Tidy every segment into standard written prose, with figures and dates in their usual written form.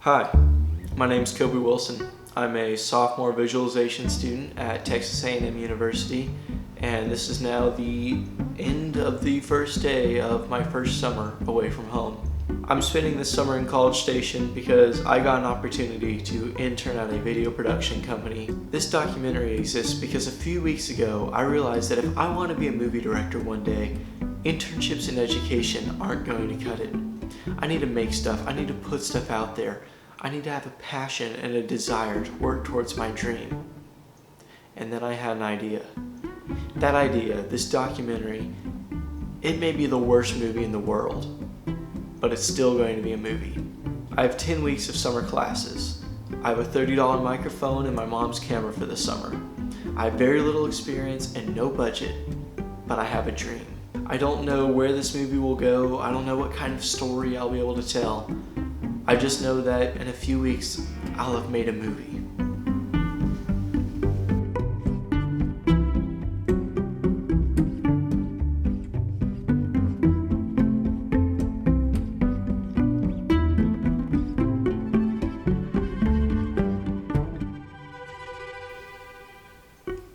Hi, my name is Kobe Wilson. I'm a sophomore visualization student at Texas A&M University, and this is now the end of the first day of my first summer away from home. I'm spending this summer in College Station because I got an opportunity to intern at a video production company. This documentary exists because a few weeks ago I realized that if I want to be a movie director one day, internships in education aren't going to cut it. I need to make stuff, I need to put stuff out there. I need to have a passion and a desire to work towards my dream. And then I had an idea. That idea, this documentary, it may be the worst movie in the world, but it's still going to be a movie. I have 10 weeks of summer classes. I have a $30 microphone and my mom's camera for the summer. I have very little experience and no budget, but I have a dream. I don't know where this movie will go. I don't know what kind of story I'll be able to tell. I just know that in a few weeks, I'll have made a movie.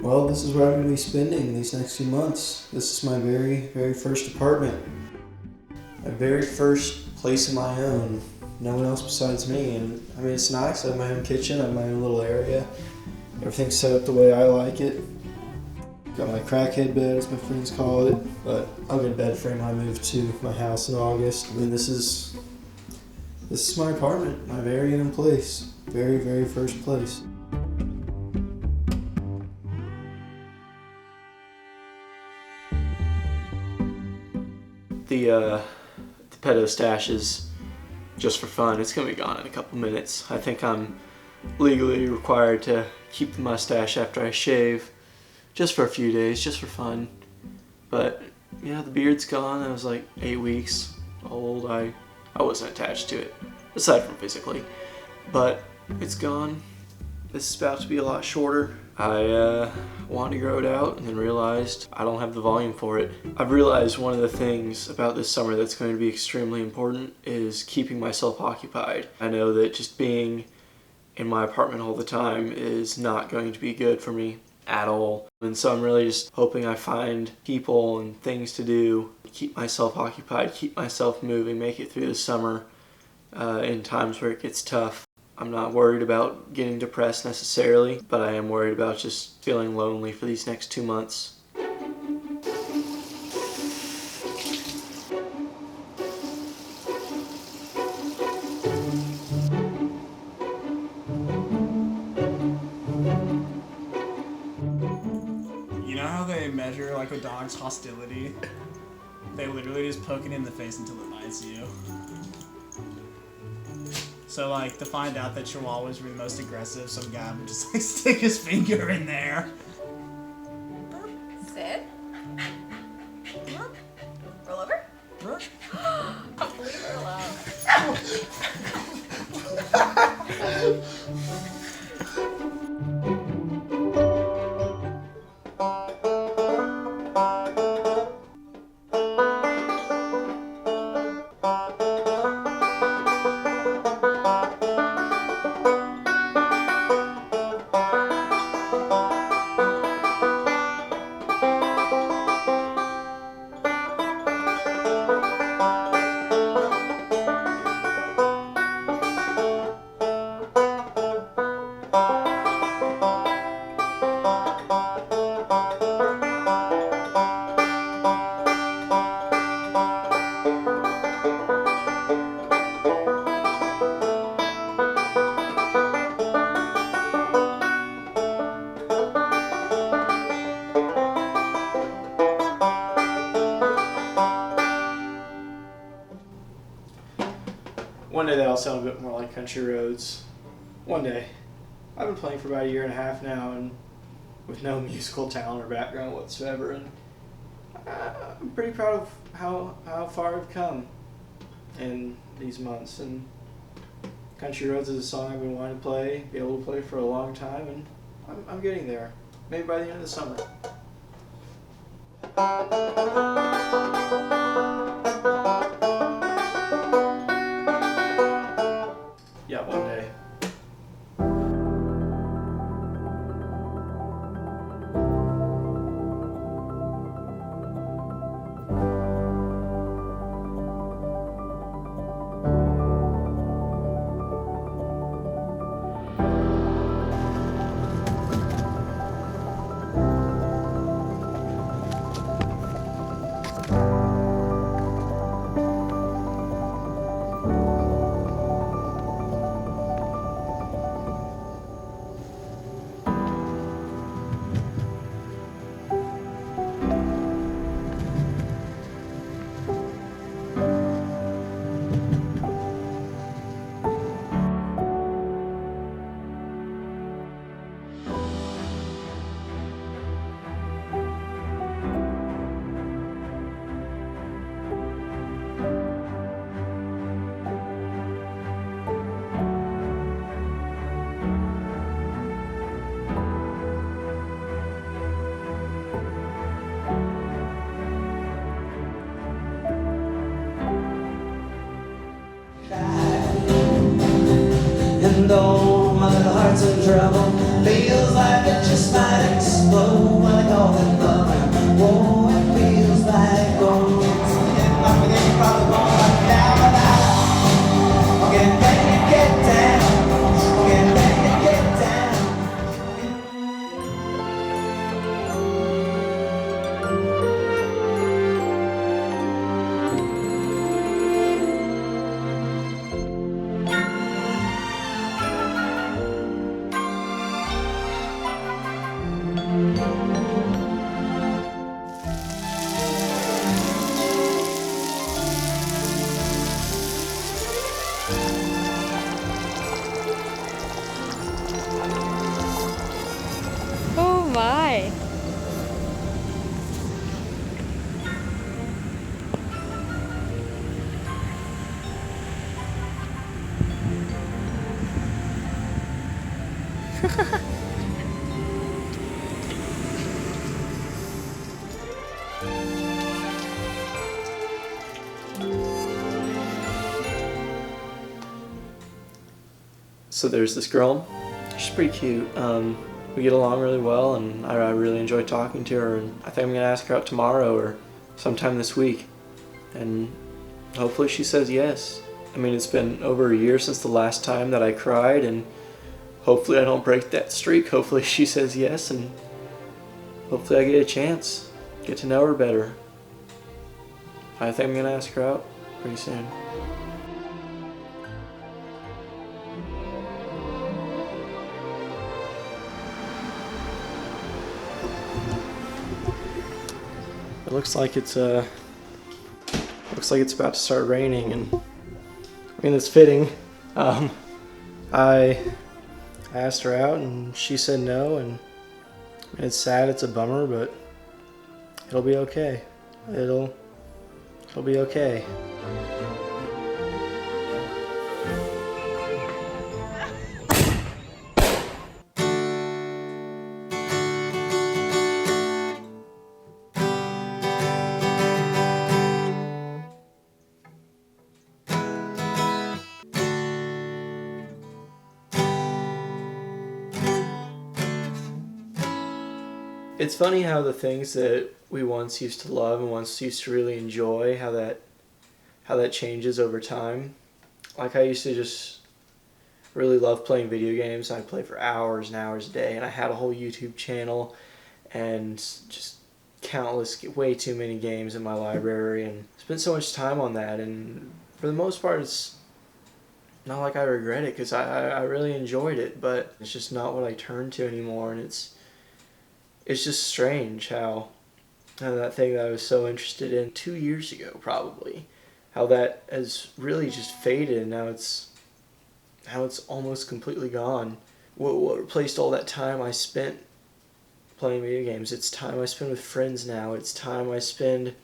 Well, this is where I'm going to be spending these next few months. This is my very first apartment. My very first place of my own. No one else besides me. And I mean, it's nice. I have my own kitchen, I have my own little area. Everything's set up the way I like it. Got my crackhead bed, as my friends call it. But I'll get a bed frame when I move to my house in August. I mean, this is my apartment, my very own place. Very first place. The pedo stash is just for fun. It's gonna be gone in a couple minutes. I think I'm legally required to keep the mustache after I shave, just for a few days, just for fun. But yeah, the beard's gone. I was like 8 weeks old. I wasn't attached to it, aside from physically, but it's gone. This is about to be a lot shorter. I wanted to grow it out and then realized I don't have the volume for it. I've realized one of the things about this summer that's going to be extremely important is keeping myself occupied. I know that just being in my apartment all the time is not going to be good for me at all. And so I'm really just hoping I find people and things to do, keep myself occupied, keep myself moving, make it through the summer in times where it gets tough. I'm not worried about getting depressed necessarily, but I am worried about just feeling lonely for these next 2 months. You know how they measure like a dog's hostility? They literally just poke it in the face until it bites you. So, like, to find out that Chihuahuas were the most aggressive, some guy would just, like, stick his finger in there. Sit. Roll over. Leave her alone. One day that'll sound a bit more like Country Roads. One day. I've been playing for about 1.5 years now, and with no musical talent or background whatsoever, and I'm pretty proud of how far I've come in these months. And Country Roads is a song I've been wanting to play, be able to play for a long time, and I'm getting there. Maybe by the end of the summer. Yeah, one day. though my little heart's in trouble, feels like it just might explode when I call it love. And whoa, it feels like gold. If I forget, you probably won't back down, but I'll get ready to get down. I'll get ready to get down. Oh my. So there's this girl. She's pretty cute. We get along really well, and I really enjoy talking to her. And I think I'm gonna ask her out tomorrow or sometime this week, and hopefully she says yes. I mean, it's been over a year since the last time that I cried, and hopefully I don't break that streak. Hopefully she says yes, and hopefully I get a chance, get to know her better. I think I'm gonna ask her out pretty soon. It looks like it's about to start raining, and I mean, it's fitting. I asked her out and she said no, and it's sad, it's a bummer, but it'll be okay. It'll be okay. It's funny how the things that we once used to love and once used to really enjoy, how that changes over time. Like, I used to just really love playing video games. I'd play for hours and hours a day, and I had a whole YouTube channel and just countless, way too many games in my library, and spent so much time on that. And for the most part, it's not like I regret it, because I really enjoyed it, but it's just not what I turn to anymore. And it's just strange how that thing that I was so interested in 2 years ago, probably, how that has really just faded, and now it's almost completely gone. What replaced all that time I spent playing video games? It's time I spend with friends now. It's time I spend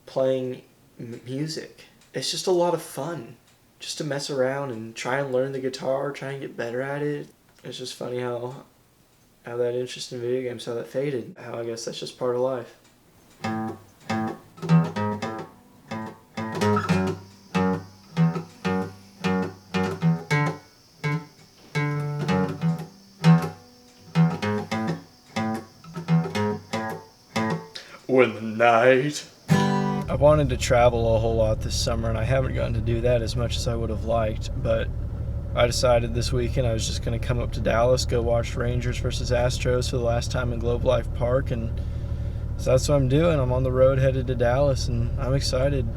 playing music. It's just a lot of fun, just to mess around and try and learn the guitar, try and get better at it. It's just funny how that interest in video games, how that faded. How I guess that's just part of life. When the night. I wanted to travel a whole lot this summer, and I haven't gotten to do that as much as I would have liked, but I decided this weekend I was just going to come up to Dallas, go watch Rangers versus Astros for the last time in Globe Life Park, and so that's what I'm doing. I'm on the road headed to Dallas, and I'm excited.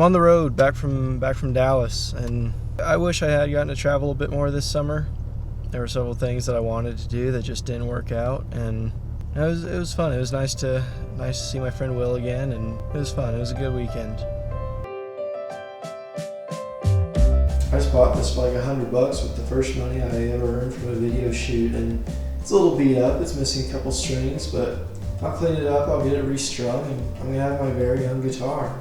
on the road back from Dallas, and I wish I had gotten to travel a bit more this summer. There were several things that I wanted to do that just didn't work out, and it was fun. It was nice to see my friend Will again, and it was fun. It was a good weekend. I just bought this for like $100 with the first money I ever earned from a video shoot, and it's a little beat up. It's missing a couple strings, but I'll clean it up. I'll get it restrung, and I'm gonna have my very own guitar.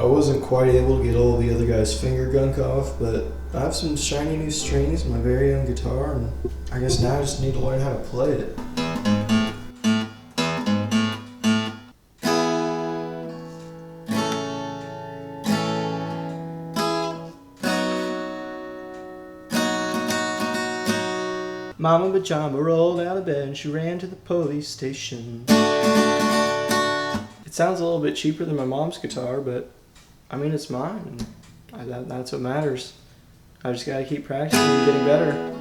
I wasn't quite able to get all the other guys' finger gunk off, but I have some shiny new strings, my very own guitar, and I guess now I just need to learn how to play it. Mama Pajama rolled out of bed and she ran to the police station. It sounds a little bit cheaper than my mom's guitar, but I mean, it's mine. That's what matters. I just gotta keep practicing and getting better.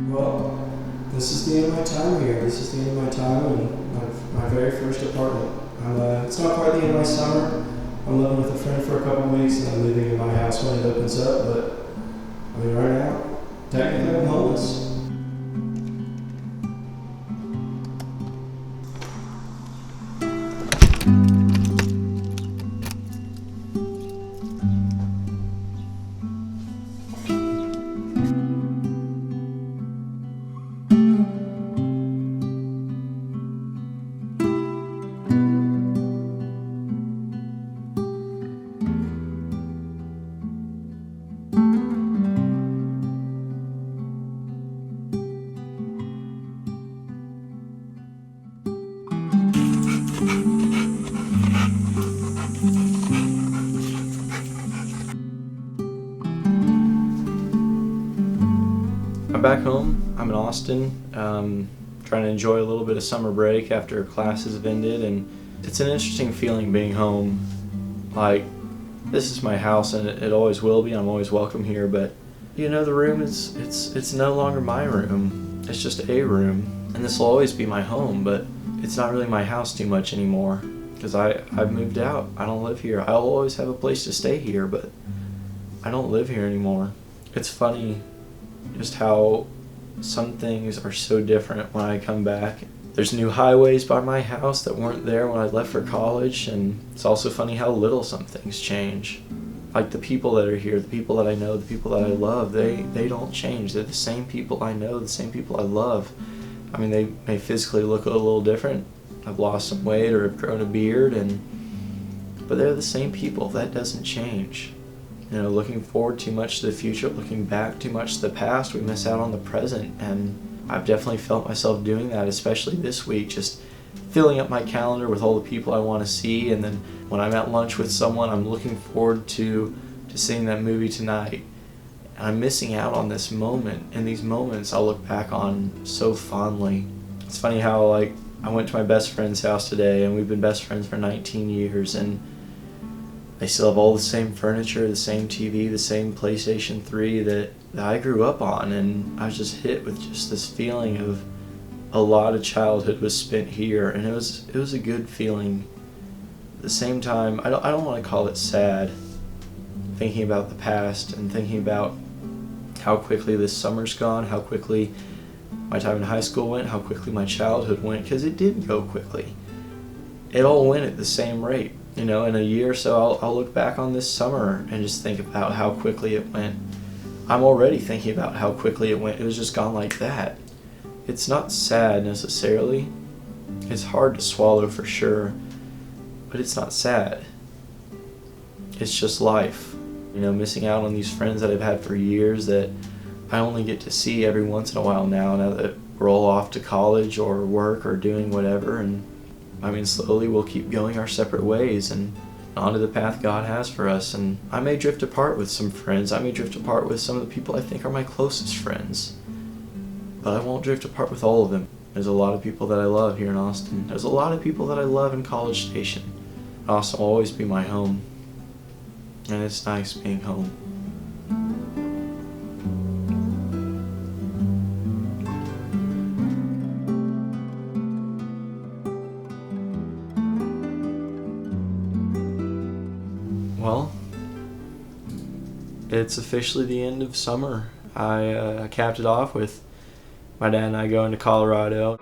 Well, this is the end of my time here. This is the end of my time in my very first apartment. It's not quite the end of my summer. I'm living with a friend for a couple of weeks, and I'm living in my house when it opens up, but I mean, right now, technically I'm homeless. I'm back home. I'm in Austin, trying to enjoy a little bit of summer break after classes have ended, and it's an interesting feeling being home. Like, this is my house, and it always will be. I'm always welcome here, but you know, the room is it's no longer my room. It's just a room, and this will always be my home, but it's not really my house too much anymore because I've moved out. I don't live here. I'll always have a place to stay here, but I don't live here anymore. It's funny just how some things are so different when I come back. There's new highways by my house that weren't there when I left for college, and it's also funny how little some things change. Like the people that are here, the people that I know, the people that I love, they don't change. They're the same people I know, the same people I love. I mean, they may physically look a little different. I've lost some weight or have grown a beard, but they're the same people. That doesn't change. You know, looking forward too much to the future, looking back too much to the past, we miss out on the present, and I've definitely felt myself doing that, especially this week, just filling up my calendar with all the people I want to see, and then when I'm at lunch with someone, I'm looking forward to seeing that movie tonight. And I'm missing out on this moment, and these moments I'll look back on so fondly. It's funny how, like, I went to my best friend's house today, and we've been best friends for 19 years, and they still have all the same furniture, the same TV, the same PlayStation 3 that I grew up on, and I was just hit with just this feeling of a lot of childhood was spent here, and it was a good feeling. At the same time, I don't want to call it sad, thinking about the past and thinking about how quickly this summer's gone, how quickly my time in high school went, how quickly my childhood went, because it did go quickly. it all went at the same rate. You know, in a year or so, I'll look back on this summer and just think about how quickly it went. I'm already thinking about how quickly it went. It was just gone like that. It's not sad necessarily. It's hard to swallow for sure, but it's not sad. It's just life. You know, missing out on these friends that I've had for years that I only get to see every once in a while now that we're all off to college or work or doing whatever. And I mean, slowly we'll keep going our separate ways and onto the path God has for us. And I may drift apart with some friends. I may drift apart with some of the people I think are my closest friends. But I won't drift apart with all of them. There's a lot of people that I love here in Austin. There's a lot of people that I love in College Station. Austin will always be my home. And it's nice being home. Well, it's officially the end of summer. I capped it off with my dad and I going to Colorado.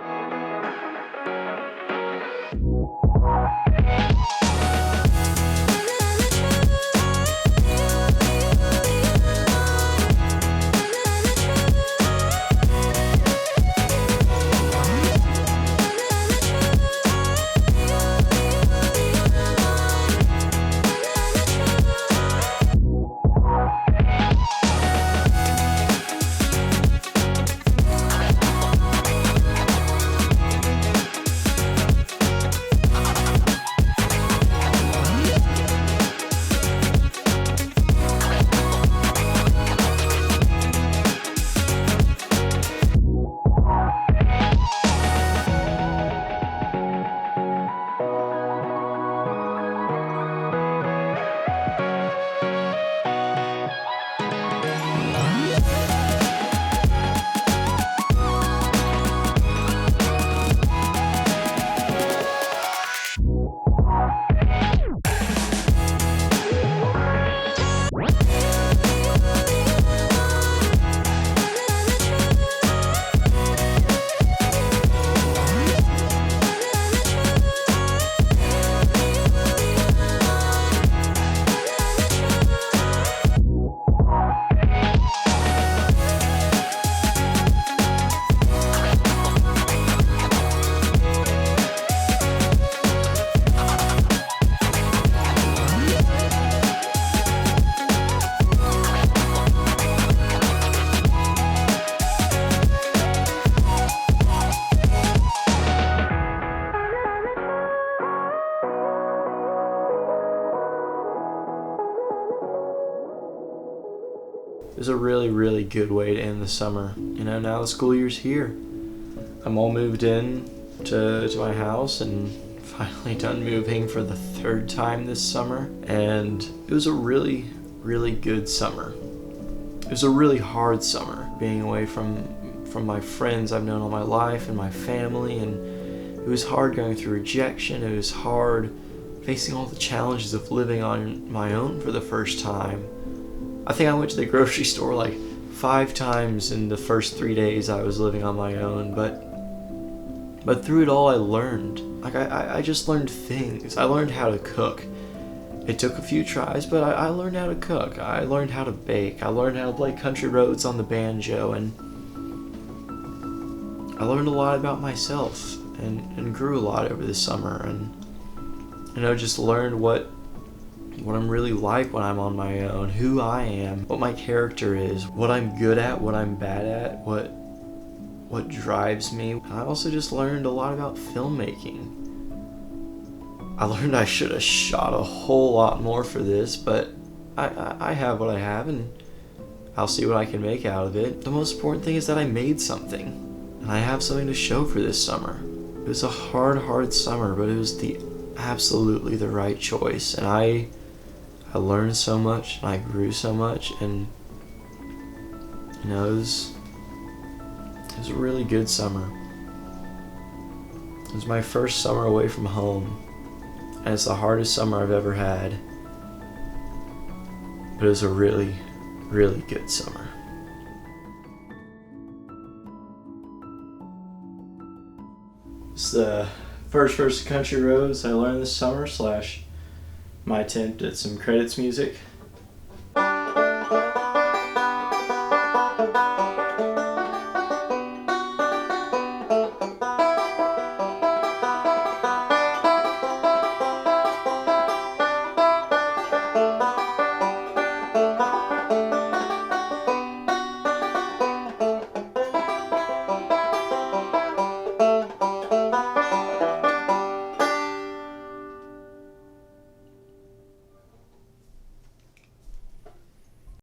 It was a really, really good way to end the summer. You know, now the school year's here. I'm all moved in to my house and finally done moving for the third time this summer. And it was a really, really good summer. It was a really hard summer, being away from my friends I've known all my life and my family. And it was hard going through rejection. It was hard facing all the challenges of living on my own for the first time. I think I went to the grocery store like 5 times in the first 3 days I was living on my own, but through it all I learned. Like I just learned things. I learned how to cook. It took a few tries, but I learned how to cook. I learned how to bake. I learned how to play country roads on the banjo, and I learned a lot about myself and grew a lot over the summer, and you know, just learned what I'm really like when I'm on my own, who I am, what my character is, what I'm good at, what I'm bad at, what drives me. I also just learned a lot about filmmaking. I learned I should have shot a whole lot more for this, but I have what I have, and I'll see what I can make out of it. The most important thing is that I made something, and I have something to show for this summer. It was a hard summer, but it was absolutely the right choice, and I learned so much, and I grew so much, and you know, it was a really good summer. It was my first summer away from home, and it's the hardest summer I've ever had, but it was a really, really good summer. It's the first verse of Country Roads I learned this summer / my attempt at some credits music.